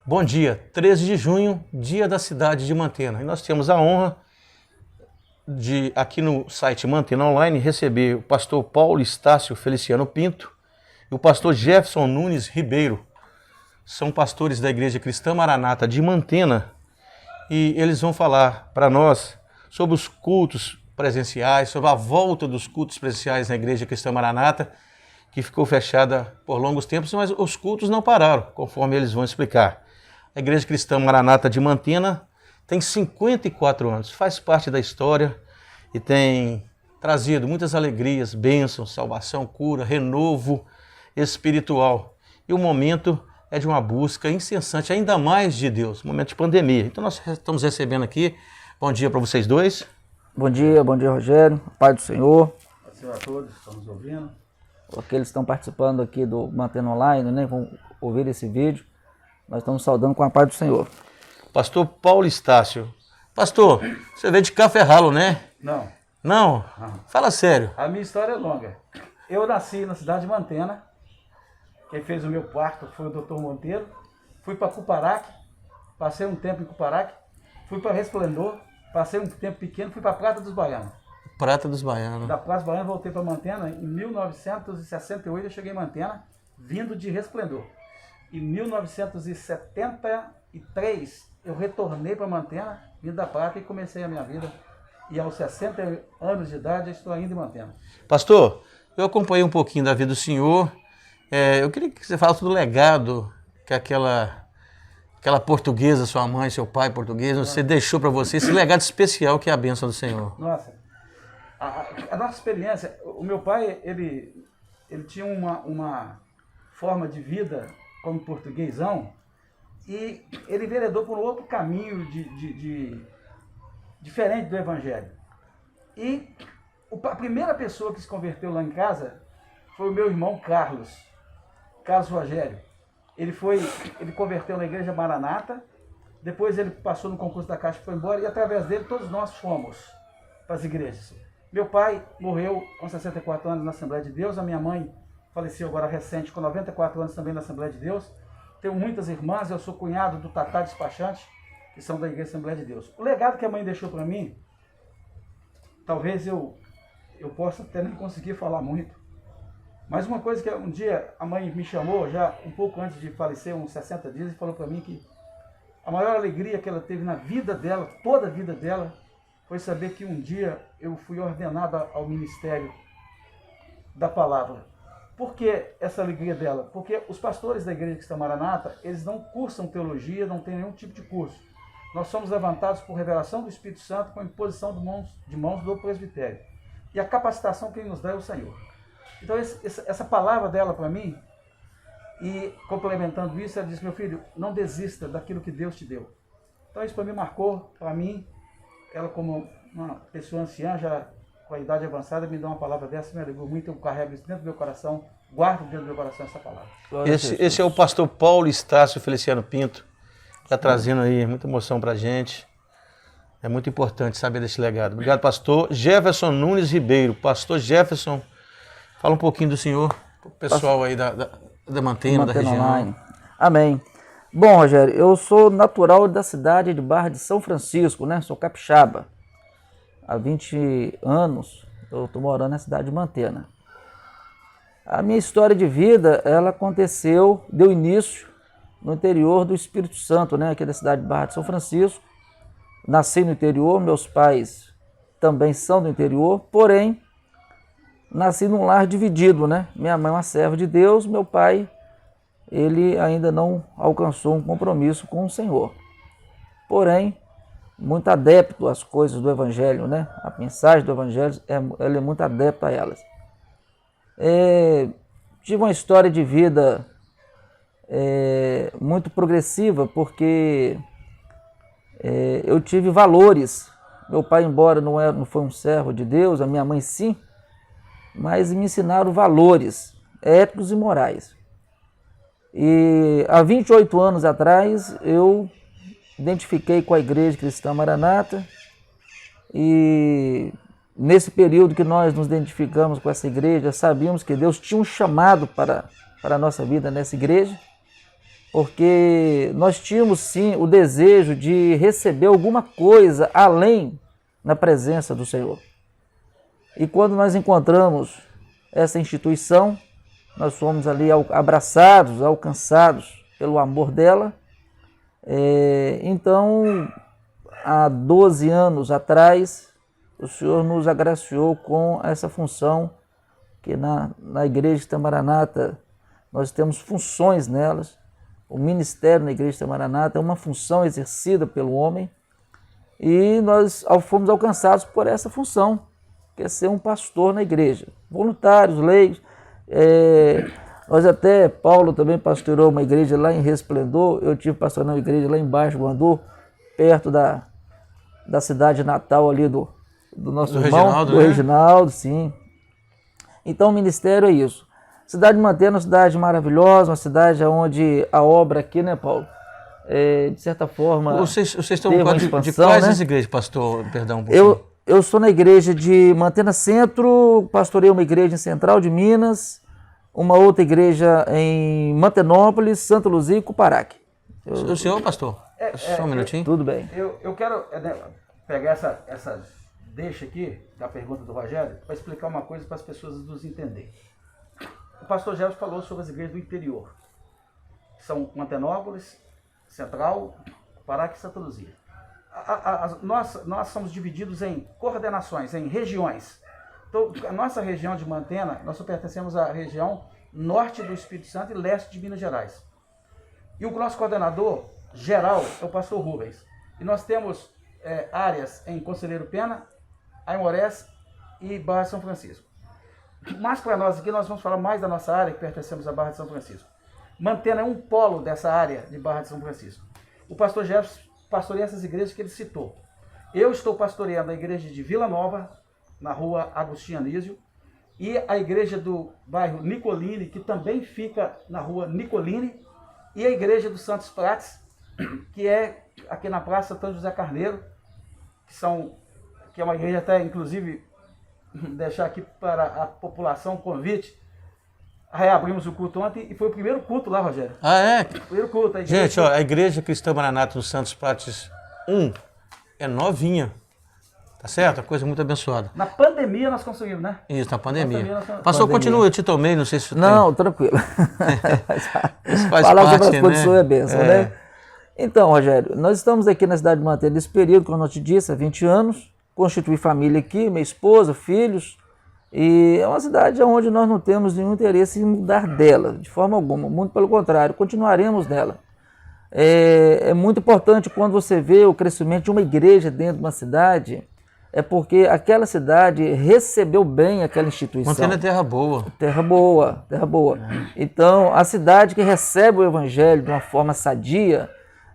Bom dia, 13 de junho, dia da cidade de Mantena. E nós temos a honra de, aqui no site Mantena Online, receber o pastor Paulo Estácio Feliciano Pinto e o pastor Jefferson Nunes Ribeiro. São pastores da Igreja Cristã Maranata de Mantena e eles vão falar para nós sobre os cultos presenciais, sobre a volta dos cultos presenciais na Igreja Cristã Maranata, que ficou fechada por longos tempos, mas os cultos não pararam, conforme eles vão explicar. A Igreja Cristã Maranata de Mantena tem 54 anos, faz parte da história e tem trazido muitas alegrias, bênçãos, salvação, cura, renovo espiritual. E o momento é de uma busca incessante, ainda mais de Deus, momento de pandemia. Então nós estamos recebendo aqui, bom dia para vocês dois. Bom dia Rogério, Pai do Senhor. Bom dia a todos que estão nos ouvindo. Aqueles que estão participando aqui do Mantena Online, né, vão ouvir esse vídeo. Nós estamos saudando com a paz do Senhor. Pastor Paulo Estácio. Pastor, você veio de Caferralo, né? Não. Não? Fala sério. A minha história é longa. Eu nasci na cidade de Mantena. Quem fez o meu parto foi o Dr. Monteiro. Fui para Cuparaque, passei um tempo em Cuparaque. Fui para Resplendor, passei um tempo pequeno, fui para Prata dos Baianos. Prata dos Baianos. Da Prata dos Baianos voltei para Mantena. Em 1968 eu cheguei em Mantena, vindo de Resplendor. Em 1973 eu retornei para Mantena, vindo da Prata, e comecei a minha vida. E aos 60 anos de idade eu estou ainda em Mantena. Pastor, eu acompanhei um pouquinho da vida do senhor. Eu queria que você falasse do legado que aquela portuguesa, sua mãe, seu pai português, você deixou para você, esse legado especial que é a bênção do Senhor. Nossa, a nossa experiência, o meu pai, ele tinha uma forma de vida como portuguesão, e ele enveredou por um outro caminho diferente do Evangelho. E a primeira pessoa que se converteu lá em casa foi o meu irmão Carlos Rogério. Ele converteu na Igreja Maranata, depois ele passou no concurso da Caixa e foi embora, e através dele todos nós fomos para as igrejas. Meu pai morreu com 64 anos na Assembleia de Deus, a minha mãe faleceu agora recente com 94 anos também na Assembleia de Deus. Tenho muitas irmãs, eu sou cunhado do Tatá Despachante, que são da Igreja Assembleia de Deus. O legado que a mãe deixou para mim, talvez eu possa até nem conseguir falar muito, mas uma coisa que um dia a mãe me chamou, já um pouco antes de falecer, uns 60 dias, e falou para mim que a maior alegria que ela teve na vida dela, toda a vida dela, foi saber que um dia eu fui ordenado ao ministério da palavra. Por que essa alegria dela? Porque os pastores da Igreja Cristã Maranata, eles não cursam teologia, não tem nenhum tipo de curso. Nós somos levantados por revelação do Espírito Santo com imposição de mãos do presbitério. E a capacitação que ele nos dá é o Senhor. Então essa palavra dela para mim, e complementando isso, ela disse: meu filho, não desista daquilo que Deus te deu. Então isso para mim marcou, para mim, ela como uma pessoa anciã, já com a idade avançada, me dá uma palavra dessa, me alegrou muito, eu carrego isso dentro do meu coração, guardo dentro do meu coração essa palavra. Esse é o pastor Paulo Estácio Feliciano Pinto, está trazendo aí muita emoção para a gente. É muito importante saber desse legado. Obrigado, pastor Jefferson Nunes Ribeiro. Pastor Jefferson, fala um pouquinho do senhor, para o pessoal aí da Mantena, da região. Online. Amém. Bom, Rogério, eu sou natural da cidade de Barra de São Francisco, né? Sou capixaba. Há 20 anos eu estou morando na cidade de Mantena. A minha história de vida, ela deu início no interior do Espírito Santo, né? Aqui da cidade de Barra de São Francisco. Nasci no interior, meus pais também são do interior, porém, nasci num lar dividido, né? Minha mãe é uma serva de Deus, meu pai, ele ainda não alcançou um compromisso com o Senhor. Porém, muito adepto às coisas do Evangelho, né? A mensagem do Evangelho, ele é muito adepto a elas. Tive uma história de vida muito progressiva, porque eu tive valores. Meu pai, embora não foi um servo de Deus, a minha mãe sim, mas me ensinaram valores éticos e morais. E há 28 anos atrás, eu identifiquei com a Igreja Cristã Maranata, e nesse período que nós nos identificamos com essa igreja, sabíamos que Deus tinha um chamado para a nossa vida nessa igreja, porque nós tínhamos sim o desejo de receber alguma coisa além na presença do Senhor. E quando nós encontramos essa instituição, nós fomos ali abraçados, alcançados pelo amor dela. Então, há 12 anos atrás, o Senhor nos agraciou com essa função, que na Igreja Maranata nós temos funções nelas. O ministério na Igreja Maranata é uma função exercida pelo homem, e nós fomos alcançados por essa função, que é ser um pastor na igreja. Voluntários, leigos. Nós até, Paulo também pastoreou uma igreja lá em Resplendor, eu tive pastorando uma igreja lá embaixo, Guandu, perto da cidade natal ali do nosso irmão, Reginaldo, do né? Reginaldo, sim. Então o ministério é isso. Cidade de Mantenha é uma cidade maravilhosa, uma cidade onde a obra aqui, né, Paulo, de certa forma, Vocês estão teve no uma quadro de expansão, quais né? as igrejas, pastor? Perdão, um pouquinho. Eu sou na igreja de Mantena Centro, pastorei uma igreja em Central de Minas, uma outra igreja em Mantenópolis, Santa Luzia e Cuparaque. O senhor, pastor? Só um minutinho. Tudo bem. Eu quero pegar essa deixa aqui da pergunta do Rogério para explicar uma coisa para as pessoas nos entenderem. O pastor Jefferson falou sobre as igrejas do interior. São Mantenópolis, Central, Cuparaque e Santa Luzia. Nós somos divididos em coordenações, em regiões. Então, a nossa região de Mantena, nós pertencemos à região norte do Espírito Santo e leste de Minas Gerais. E o nosso coordenador geral é o pastor Rubens. E nós temos áreas em Conselheiro Pena, Aimorés e Barra de São Francisco. Mas para nós aqui, nós vamos falar mais da nossa área, que pertencemos à Barra de São Francisco. Mantena é um polo dessa área de Barra de São Francisco. O pastor Jefferson pastoreia essas igrejas que ele citou. Eu estou pastoreando a igreja de Vila Nova, na rua Agostinho Anísio, e a igreja do bairro Nicoline, que também fica na rua Nicoline, e a igreja do Santos Prates, que é aqui na Praça Antônio José Carneiro, que é uma igreja até, inclusive, deixar aqui para a população um convite. Reabrimos o culto ontem e foi o primeiro culto lá, Rogério. Ah, é? O primeiro culto. Gente, ó, a Igreja Cristã Maranata no Santos Prates 1 é novinha. Tá certo? Uma coisa muito abençoada. Na pandemia nós conseguimos, né? Isso, na pandemia. Pastor, Pastor, continua, eu te tomei, não sei se... Não, tranquilo. Isso faz Falar parte, sobre as condições né? é bênção, né? Então, Rogério, nós estamos aqui na cidade de Mantena nesse período, como eu te disse, há 20 anos. Constituí família aqui, minha esposa, filhos. E é uma cidade onde nós não temos nenhum interesse em mudar dela, de forma alguma. Muito pelo contrário, continuaremos nela. É muito importante quando você vê o crescimento de uma igreja dentro de uma cidade, é porque aquela cidade recebeu bem aquela instituição. Mantena é terra boa. Terra boa, terra boa. Então, a cidade que recebe o evangelho de uma forma sadia,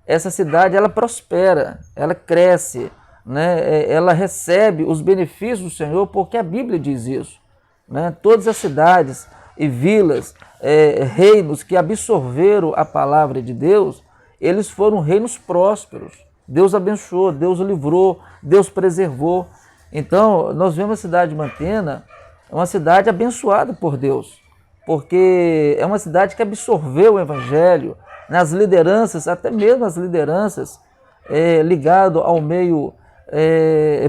essa cidade ela prospera, ela cresce, né? Ela recebe os benefícios do Senhor, porque a Bíblia diz isso, né? Todas as cidades e vilas, reinos que absorveram a palavra de Deus, eles foram reinos prósperos. Deus abençoou, Deus o livrou, Deus preservou. Então, nós vemos a cidade de Mantena, é uma cidade abençoada por Deus, porque é uma cidade que absorveu o evangelho nas lideranças, até mesmo as lideranças ligadas ao meio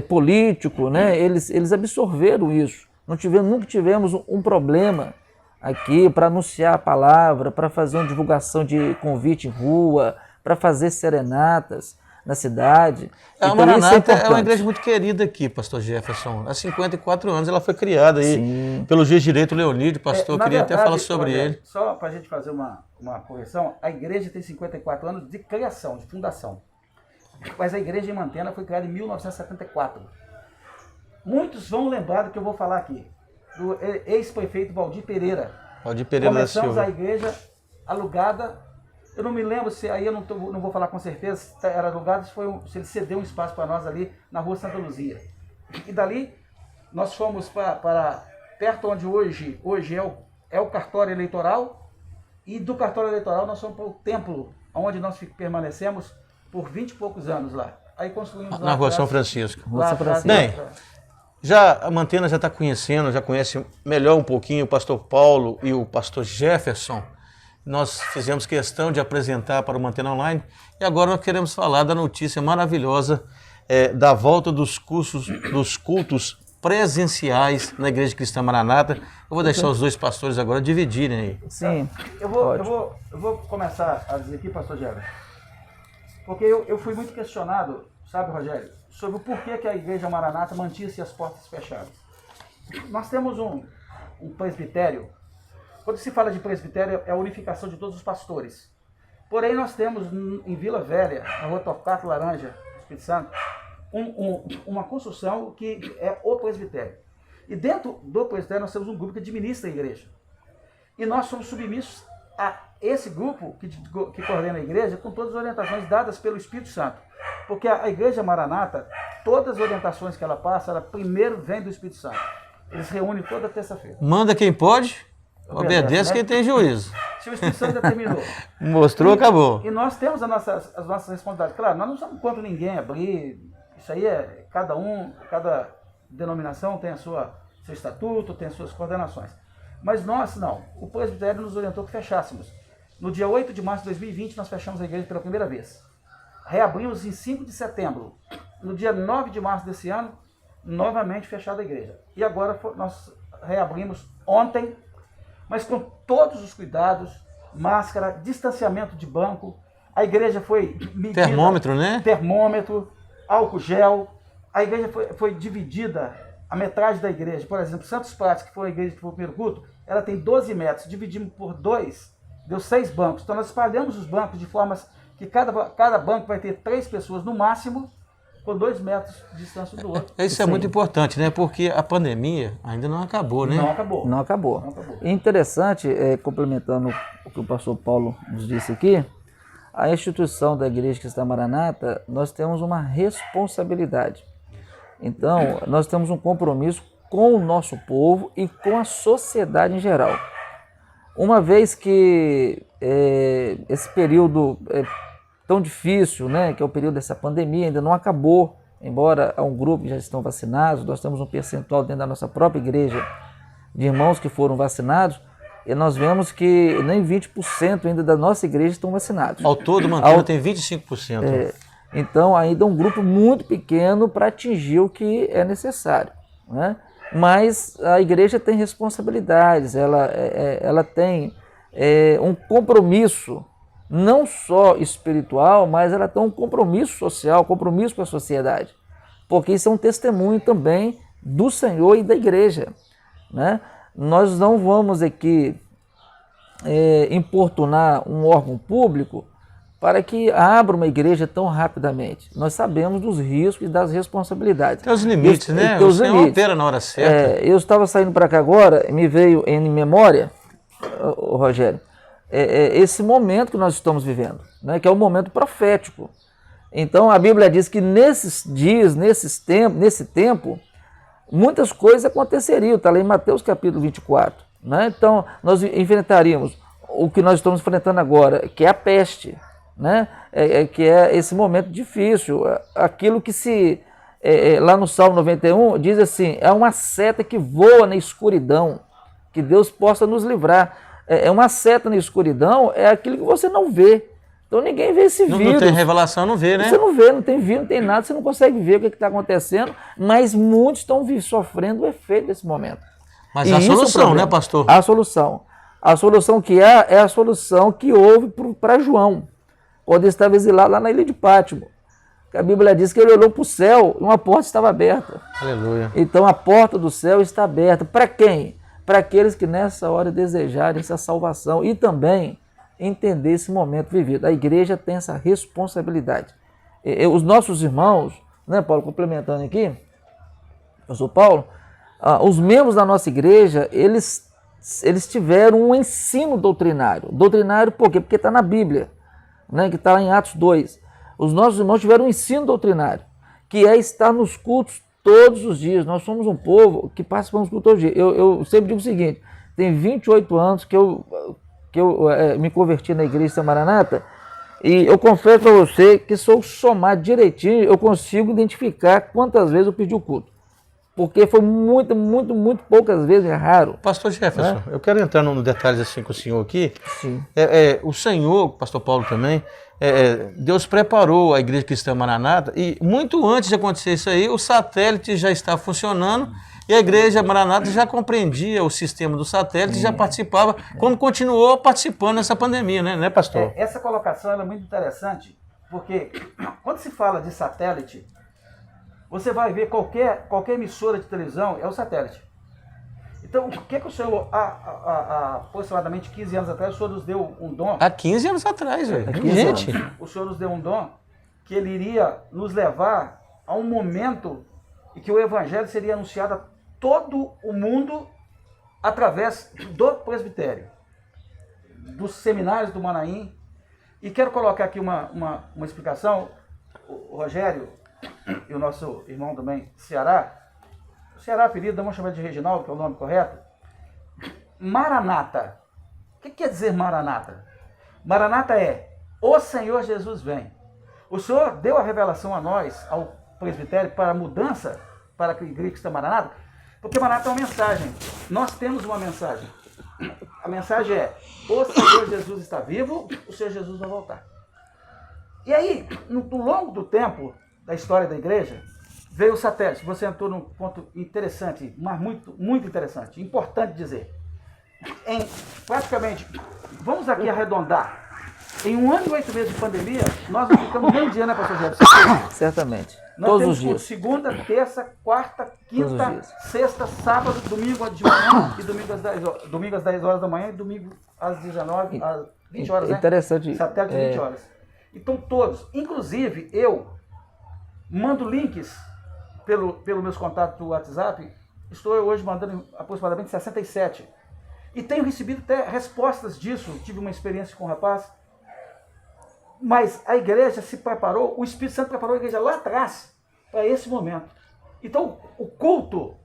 político, né? Eles absorveram isso. Nunca tivemos um problema aqui para anunciar a palavra, para fazer uma divulgação de convite em rua, para fazer serenatas na cidade. A Então, Maranata isso é uma igreja muito querida aqui, pastor Jefferson. Há 54 anos ela foi criada aí pelo juiz direito Leonídio, pastor, Na queria verdade, até falar sobre Rogério, ele. Só para a gente fazer uma correção, a igreja tem 54 anos de criação, de fundação. Mas a igreja em Mantena foi criada em 1974. Muitos vão lembrar do que eu vou falar aqui, do ex-prefeito Valdir Pereira. Valdir Pereira da Começamos Silva. a igreja alugada, eu não me lembro se aí eu não vou falar com certeza se era alugada, se ele cedeu um espaço para nós ali na rua Santa Luzia. E dali nós fomos para perto onde hoje é o cartório eleitoral, e do cartório eleitoral nós fomos para o templo, onde nós permanecemos por 20 e poucos anos lá. Aí construímos Na rua São Francisco. Lá atrás, Bem, a Mantena já está conhecendo, já conhece melhor um pouquinho o pastor Paulo e o pastor Jefferson. nós fizemos questão de apresentar para o Mantena Online, e agora nós queremos falar da notícia maravilhosa da volta dos cultos presenciais na Igreja Cristã Maranata. Eu vou deixar os dois pastores agora dividirem aí. Sim, eu vou começar a dizer aqui, pastor Gerber, porque eu fui muito questionado, sabe, Rogério, sobre o porquê que a Igreja Maranata mantinha-se as portas fechadas. Nós temos um presbitério. Quando se fala de presbitério, é a unificação de todos os pastores. Porém, nós temos em Vila Velha, na Rua Torquato Laranja, Espírito Santo, uma construção que é o presbitério. E dentro do presbitério nós temos um grupo que administra a igreja. E nós somos submissos a esse grupo que coordena a igreja com todas as orientações dadas pelo Espírito Santo. Porque a Igreja Maranata, todas as orientações que ela passa, ela primeiro vem do Espírito Santo. Eles se reúnem toda terça-feira. Manda quem pode, obedece, né? Quem tem juízo. Se o Espírito Santo determinou. Mostrou, acabou. E nós temos as nossas responsabilidades. Claro, nós não somos contra ninguém abrir. Isso aí é cada denominação tem seu estatuto, tem as suas coordenações. Mas nós não. O presbitério nos orientou que fechássemos. No dia 8 de março de 2020, nós fechamos a igreja pela primeira vez. Reabrimos em 5 de setembro. No dia 9 de março desse ano, novamente fechada a igreja. E agora nós reabrimos ontem, mas com todos os cuidados, máscara, distanciamento de banco. A igreja foi medida. Termômetro, né? Termômetro, álcool gel. A igreja foi dividida, a metragem da igreja. Por exemplo, Santos Pratos, que foi a igreja que foi o primeiro culto, ela tem 12 metros. Dividimos por 2, deu 6 bancos. Então nós espalhamos os bancos de formas que cada banco vai ter 3 pessoas no máximo, com 2 metros de distância do outro. Isso é muito importante, né? Porque a pandemia ainda não acabou, né? Não acabou. Não acabou. Interessante, complementando o que o pastor Paulo nos disse aqui, a instituição da Igreja Cristã Maranata, nós temos uma responsabilidade. Então, nós temos um compromisso com o nosso povo e com a sociedade em geral. Uma vez que esse período tão difícil, né, que é o período dessa pandemia, ainda não acabou, embora há um grupo que já estão vacinados, nós temos um percentual dentro da nossa própria igreja de irmãos que foram vacinados, e nós vemos que nem 20% ainda da nossa igreja estão vacinados. Ao todo, Mantena tem 25%. Então, ainda é um grupo muito pequeno para atingir o que é necessário, né? Mas a igreja tem responsabilidades, ela tem um compromisso, não só espiritual, mas ela tem um compromisso social, compromisso com a sociedade, porque isso é um testemunho também do Senhor e da igreja, né? Nós não vamos aqui importunar um órgão público para que abra uma igreja tão rapidamente. Nós sabemos dos riscos e das responsabilidades. Tem os limites, né? O Senhor opera na hora certa. Eu estava saindo para cá agora e me veio em memória, Rogério, esse momento que nós estamos vivendo, né, que é um momento profético. Então a Bíblia diz que nesses dias, nesse tempo, muitas coisas aconteceriam, está lá em Mateus capítulo 24. Né? Então nós enfrentaríamos o que nós estamos enfrentando agora, que é a peste, né? Que é esse momento difícil, aquilo que lá no Salmo 91 diz assim, é uma seta que voa na escuridão, que Deus possa nos livrar. Uma seta na escuridão é aquilo que você não vê. Então ninguém vê esse vírus. Não tem revelação, não vê, né? Você não vê, não tem vírus, não tem nada, você não consegue ver o que está acontecendo, mas muitos estão sofrendo o efeito desse momento. Mas a solução, né, pastor? A solução. A solução que é a solução que houve para João, quando ele estava exilado lá na ilha de Pátimo. A Bíblia diz que ele olhou para o céu e uma porta estava aberta. Aleluia. Então a porta do céu está aberta. Para quem? Para aqueles que nessa hora desejarem essa salvação e também entender esse momento vivido. A igreja tem essa responsabilidade. Os nossos irmãos, né, Paulo, complementando aqui, eu sou Paulo, os membros da nossa igreja, eles tiveram um ensino doutrinário. Doutrinário por quê? Porque está na Bíblia, né, que está lá em Atos 2. Os nossos irmãos tiveram um ensino doutrinário, que é estar nos cultos todos os dias. Nós somos um povo que participamos do culto todos os dias. Eu sempre digo o seguinte, tem 28 anos que eu me converti na Igreja Maranata, e eu confesso para você que se eu somar direitinho, eu consigo identificar quantas vezes eu pedi o culto. porque foi muito, muito, muito poucas vezes, é raro. Pastor Jefferson, eu quero entrar no detalhes assim com o senhor aqui. Sim. O senhor, pastor Paulo também, Deus preparou a Igreja Cristã Maranata e muito antes de acontecer isso aí, o satélite já estava funcionando e a Igreja Maranata já compreendia o sistema do satélite e já participava, como continuou participando nessa pandemia, né pastor? Essa colocação ela é muito interessante, porque quando se fala de satélite, você vai ver qualquer emissora de televisão é o satélite. Então, o que o senhor, há aproximadamente 15 anos atrás, o senhor nos deu um dom? Há 15 anos atrás, velho. Gente. O senhor nos deu um dom que ele iria nos levar a um momento em que o evangelho seria anunciado a todo o mundo através do presbitério, dos seminários do Manaim. E quero colocar aqui uma explicação. O Rogério e o nosso irmão também, Ceará, apelido, vamos chamar de Reginaldo, que é o nome correto. Maranata. O que quer dizer Maranata? Maranata é, o Senhor Jesus vem. O Senhor deu a revelação a nós, ao presbitério, para a mudança, para a Igreja Cristã Maranata, porque Maranata é uma mensagem. Nós temos uma mensagem. A mensagem é, o Senhor Jesus está vivo, o Senhor Jesus vai voltar. E aí, no longo do tempo da história da igreja, veio o satélite. Você entrou num ponto interessante, mas muito, muito interessante, importante dizer. Em praticamente, vamos aqui arredondar, em 1 ano e 8 meses de pandemia, nós não ficamos nem um dia, né, pastor Jefferson? Certamente. Nós Todos temos os dias. Segunda, terça, quarta, Todos os quinta, dias. sexta, sábado, domingo de manhã e domingo às 10 horas da manhã e domingo às 19, às 20 horas, né? Interessante. Satélite 20 horas. Então todos, inclusive eu, mando links pelo meus contatos do WhatsApp, estou hoje mandando aproximadamente 67. E tenho recebido até respostas disso, tive uma experiência com um rapaz. Mas a igreja se preparou, o Espírito Santo preparou a igreja lá atrás, para esse momento. Então, o culto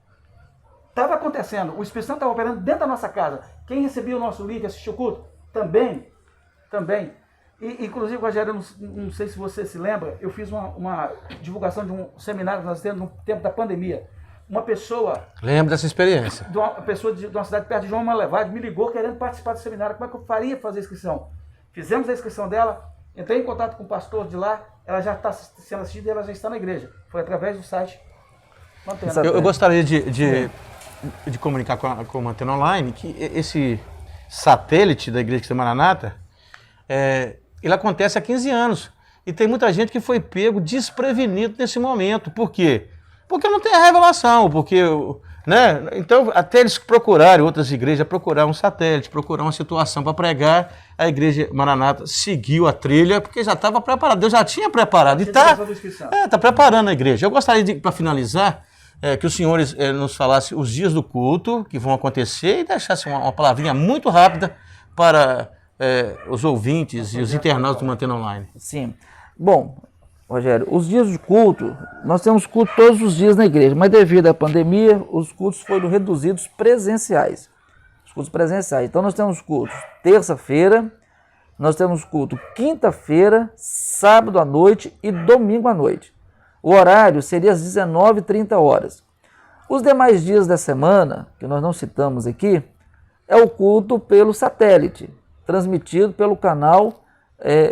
estava acontecendo, o Espírito Santo estava operando dentro da nossa casa. Quem recebia o nosso link, assistiu o culto, também. E, inclusive, Rogério, eu não sei se você se lembra, eu fiz uma divulgação de um seminário que nós temos no tempo da pandemia. Uma pessoa... Lembro dessa experiência. Uma pessoa de uma cidade perto de João Malevade me ligou querendo participar do seminário. Como é que eu faria fazer a inscrição? Fizemos a inscrição dela, entrei em contato com o pastor de lá, ela já está sendo assistida e ela já está na igreja. Foi através do site Mantena. Eu gostaria de comunicar com a Mantena Online que esse satélite da Igreja Cristã Maranata, ele acontece há 15 anos. E tem muita gente que foi pego desprevenido nesse momento. Por quê? Porque não tem a revelação, porque, né? Então, até eles procurarem, outras igrejas, procurar um satélite, procurar uma situação para pregar, a Igreja Maranata seguiu a trilha, porque já estava preparado, Deus já tinha preparado. E está preparando a igreja. Eu gostaria de, para finalizar, que os senhores nos falassem os dias do culto que vão acontecer e deixassem uma palavrinha muito rápida para os ouvintes e os internautas do Mantena Online. Sim. Bom, Rogério, os dias de culto, nós temos culto todos os dias na igreja, mas devido à pandemia, os cultos foram reduzidos presenciais. Os cultos presenciais. Então nós temos cultos terça-feira, nós temos culto quinta-feira, sábado à noite e domingo à noite. O horário seria às 19h30. Os demais dias da semana, que nós não citamos aqui, é o culto pelo satélite, transmitido pelo canal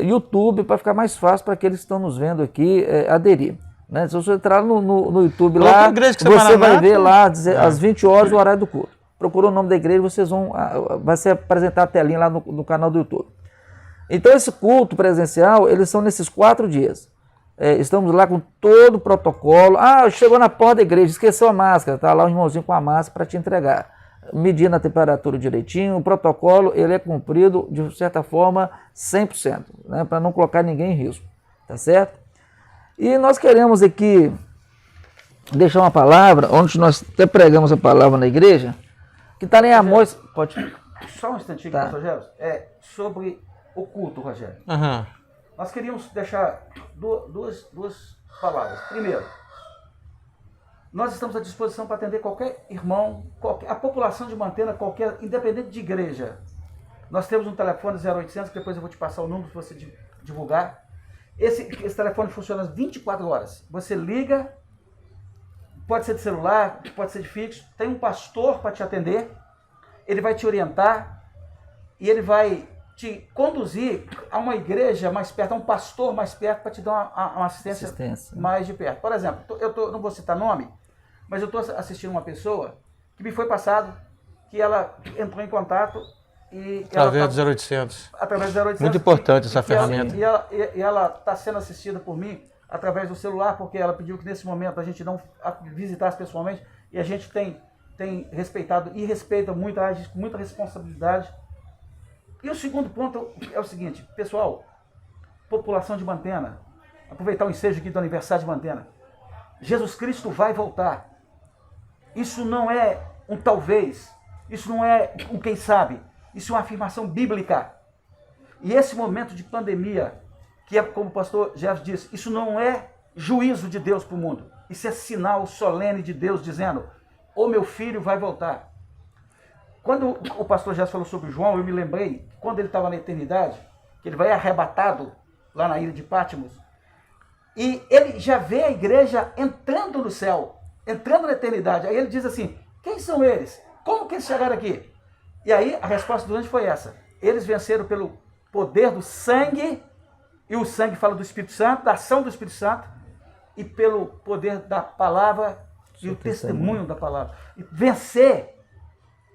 YouTube, para ficar mais fácil para aqueles que estão nos vendo aqui aderir. Né? Se você entrar no YouTube lá, você vai ver lá às 20 horas o horário do culto. Procurou o nome da igreja, vocês vai ser apresentar a telinha lá no canal do YouTube. Então esse culto presencial, eles são nesses 4 dias. Estamos lá com todo o protocolo. Chegou na porta da igreja, esqueceu a máscara, tá lá o irmãozinho com a máscara para te entregar. Medindo a temperatura direitinho, o protocolo ele é cumprido de certa forma 100%, né, para não colocar ninguém em risco, tá certo? E nós queremos aqui deixar uma palavra, onde nós até pregamos a palavra na igreja, que está em Amós. Pode. Só um instantinho, Tá. pastor Jefferson. Sobre o culto, Rogério. Uhum. Nós queríamos deixar duas palavras. Primeiro, nós estamos à disposição para atender qualquer irmão, a população de Mantena, independente de igreja. Nós temos um telefone 0800, que depois eu vou te passar o número para você divulgar. Esse telefone funciona às 24 horas. Você liga, pode ser de celular, pode ser de fixo. Tem um pastor para te atender, ele vai te orientar e ele vai te conduzir a uma igreja mais perto, a um pastor mais perto para te dar uma assistência mais de perto. Por exemplo, não vou citar nome, mas eu estou assistindo uma pessoa que me foi passado, que ela entrou em contato e... Através do 0800. Através do 0800. Muito importante essa ferramenta. E ela está sendo assistida por mim através do celular, porque ela pediu que nesse momento a gente não visitasse pessoalmente, e a gente tem respeitado e respeita muito, age com muita responsabilidade. E o segundo ponto é o seguinte, pessoal, população de Mantena, aproveitar o ensejo aqui do aniversário de Mantena, Jesus Cristo vai voltar. Isso não é um talvez, isso não é um quem sabe, isso é uma afirmação bíblica. E esse momento de pandemia, que é como o pastor Jefferson disse, isso não é juízo de Deus para o mundo, isso é sinal solene de Deus dizendo, o meu filho vai voltar. Quando o pastor Jefferson falou sobre João, eu me lembrei que quando ele estava na eternidade, que ele vai arrebatado lá na ilha de Patmos, e ele já vê a igreja entrando no céu, entrando na eternidade. Aí ele diz assim, quem são eles? Como que eles chegaram aqui? E aí a resposta do anjo foi essa, eles venceram pelo poder do sangue, e o sangue fala do Espírito Santo, da ação do Espírito Santo, e pelo poder da palavra e o testemunho da palavra. E vencer,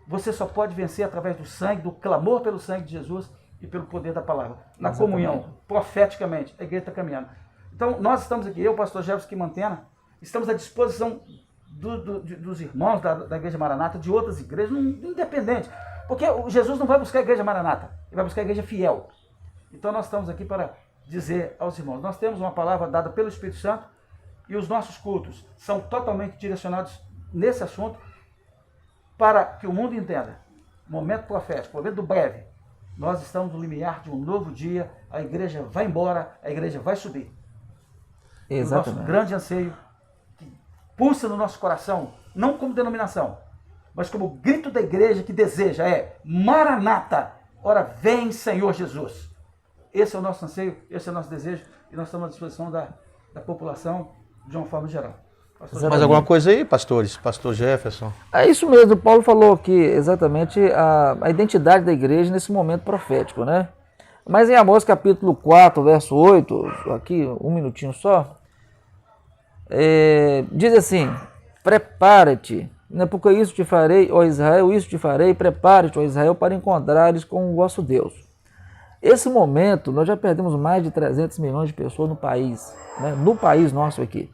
você só pode vencer através do sangue, do clamor pelo sangue de Jesus e pelo poder da palavra. Na comunhão, profeticamente, a igreja está caminhando. Então, nós estamos aqui, eu, pastor Jefferson aqui em Mantena, estamos à disposição dos irmãos da Igreja Maranata, de outras igrejas, independente. Porque Jesus não vai buscar a Igreja Maranata, ele vai buscar a Igreja fiel. Então, nós estamos aqui para dizer aos irmãos, nós temos uma palavra dada pelo Espírito Santo e os nossos cultos são totalmente direcionados nesse assunto para que o mundo entenda. Momento profético, momento do breve. Nós estamos no limiar de um novo dia, a igreja vai embora, a igreja vai subir. Exatamente. O nosso grande anseio, que pulsa no nosso coração, não como denominação, mas como grito da igreja que deseja, é Maranata, ora vem Senhor Jesus. Esse é o nosso anseio, esse é o nosso desejo, e nós estamos à disposição da população de uma forma geral. Mais alguma coisa aí, pastores? Pastor Jefferson? É isso mesmo, o Paulo falou aqui exatamente a identidade da igreja nesse momento profético, né? Mas em Amós capítulo 4, verso 8, aqui um minutinho só, diz assim, prepara-te, né, porque isso te farei, ó Israel, isso te farei, prepara-te, ó Israel, para encontrares com o vosso Deus. Esse momento, nós já perdemos mais de 300 milhões de pessoas no país, né? No país nosso aqui.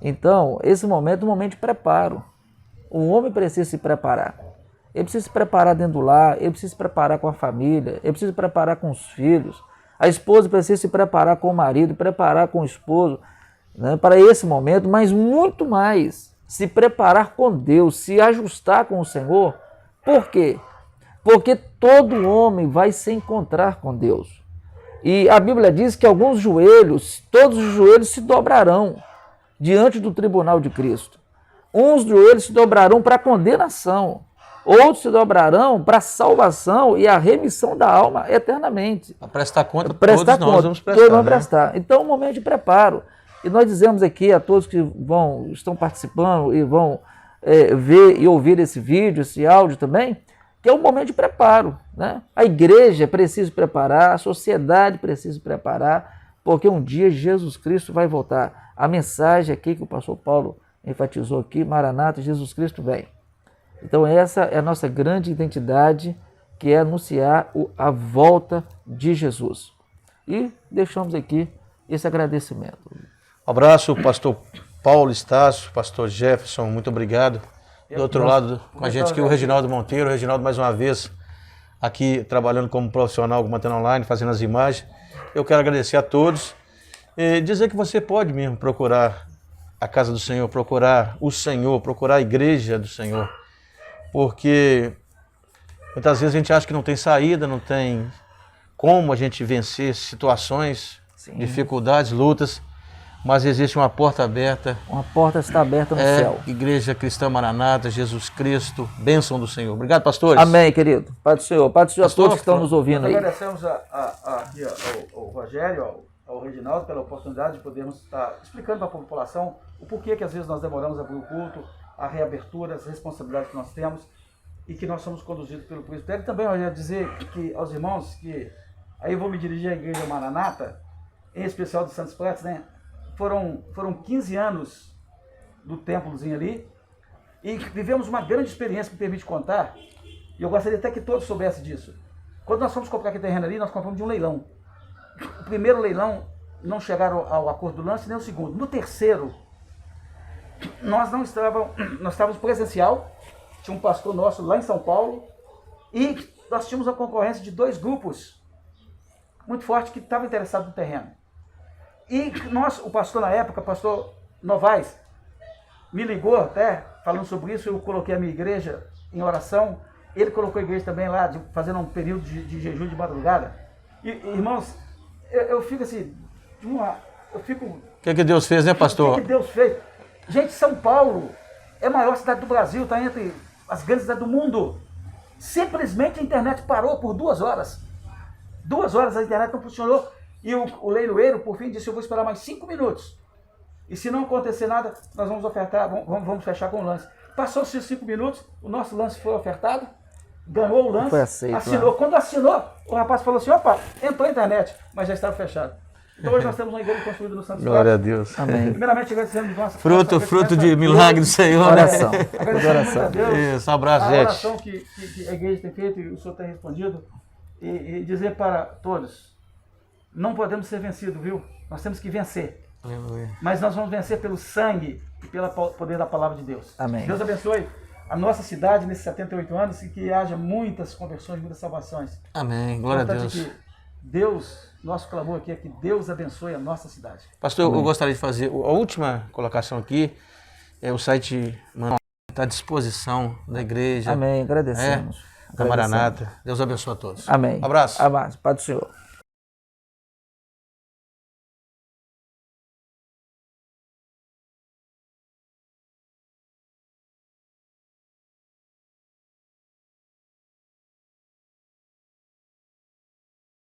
Então, esse momento é um momento de preparo. O homem precisa se preparar. Ele precisa se preparar dentro do lar, ele precisa se preparar com a família, ele precisa se preparar com os filhos. A esposa precisa se preparar com o marido, preparar com o esposo, né, para esse momento, mas muito mais, se preparar com Deus, se ajustar com o Senhor. Por quê? Porque todo homem vai se encontrar com Deus. E a Bíblia diz que alguns joelhos, todos os joelhos se dobrarão diante do tribunal de Cristo. Uns joelhos se dobrarão para a condenação, outros se dobrarão para a salvação e a remissão da alma eternamente. Para prestar conta, todos nós vamos prestar. Todos vamos prestar. Então, é um momento de preparo. E nós dizemos aqui a todos que estão participando e vão ver e ouvir esse vídeo, esse áudio também, que é um momento de preparo, né? A igreja precisa se preparar, a sociedade precisa se preparar, porque um dia Jesus Cristo vai voltar. A mensagem aqui que o pastor Paulo enfatizou aqui, Maranata, Jesus Cristo vem. Então essa é a nossa grande identidade, que é anunciar a volta de Jesus. E deixamos aqui esse agradecimento. Um abraço, pastor Paulo Estácio, pastor Jefferson, muito obrigado. Do outro lado, com a gente aqui, o Reginaldo Monteiro. O Reginaldo, mais uma vez, aqui trabalhando como profissional com Mantena Online, fazendo as imagens. Eu quero agradecer a todos. E dizer que você pode mesmo procurar a casa do Senhor, procurar o Senhor, procurar a igreja do Senhor. Porque muitas vezes a gente acha que não tem saída, não tem como a gente vencer situações, dificuldades, lutas, mas existe uma porta aberta. Uma porta está aberta no céu. Igreja Cristã Maranata, Jesus Cristo, bênção do Senhor. Obrigado, pastores. Amém, querido. Pai do Senhor a todos que estão nos ouvindo Nós aí. agradecemos aqui ao Rogério, ao Reginaldo pela oportunidade de podermos estar explicando para a população o porquê que às vezes nós demoramos a abrir o culto, a reabertura, as responsabilidades que nós temos e que nós somos conduzidos pelo presbitério. Também eu ia dizer que aos irmãos que, aí eu vou me dirigir à Igreja Maranata, em especial do Santos Pratos, né? Foram 15 anos do templozinho ali e vivemos uma grande experiência que me permite contar, e eu gostaria até que todos soubessem disso. Quando nós fomos comprar aquele terreno ali, nós compramos de um leilão. O primeiro leilão não chegaram ao acordo do lance, nem o segundo. No terceiro, nós estávamos presencial, tinha um pastor nosso lá em São Paulo, e nós tínhamos a concorrência de 2 grupos muito fortes que estavam interessados no terreno. E o pastor na época, pastor Novaes, me ligou até falando sobre isso, eu coloquei a minha igreja em oração, ele colocou a igreja também lá, fazendo um período de jejum de madrugada. E, irmãos, eu fico assim, o que Deus fez, né, pastor? O que Deus fez? Gente, São Paulo é a maior cidade do Brasil, está entre as grandes cidades do mundo. Simplesmente a internet parou por 2 horas. 2 horas a internet não funcionou. E o leiloeiro, por fim, disse, eu vou esperar mais 5 minutos. E se não acontecer nada, nós vamos ofertar, vamos fechar com o lance. Passou-se os 5 minutos, o nosso lance foi ofertado, ganhou o lance, foi aceito, assinou. Quando assinou, o rapaz falou assim, opa, entrou a internet, mas já estava fechado. Então hoje nós temos uma igreja construída no Santos Glória Pratos. a Deus. Amém. Primeiramente, agradecemos nossa Fruto de milagre do Senhor. Oração. Agradecemos a Deus. Isso, um abraço, a gente. oração que a igreja tem feito e o senhor tem respondido. E dizer para todos, não podemos ser vencidos, viu? Nós temos que vencer. Aleluia. Mas nós vamos vencer pelo sangue e pelo poder da palavra de Deus. Amém. Deus abençoe a nossa cidade nesses 78 anos e que haja muitas conversões, muitas salvações. Amém. Glória a Deus. Que Deus, nosso clamor aqui é que Deus abençoe a nossa cidade. Pastor, eu gostaria de fazer a última colocação aqui. O site está à disposição da igreja. Amém. Agradecemos. Da Maranata. Deus abençoe a todos. Amém. Abraço. Abraço. Pai do Senhor.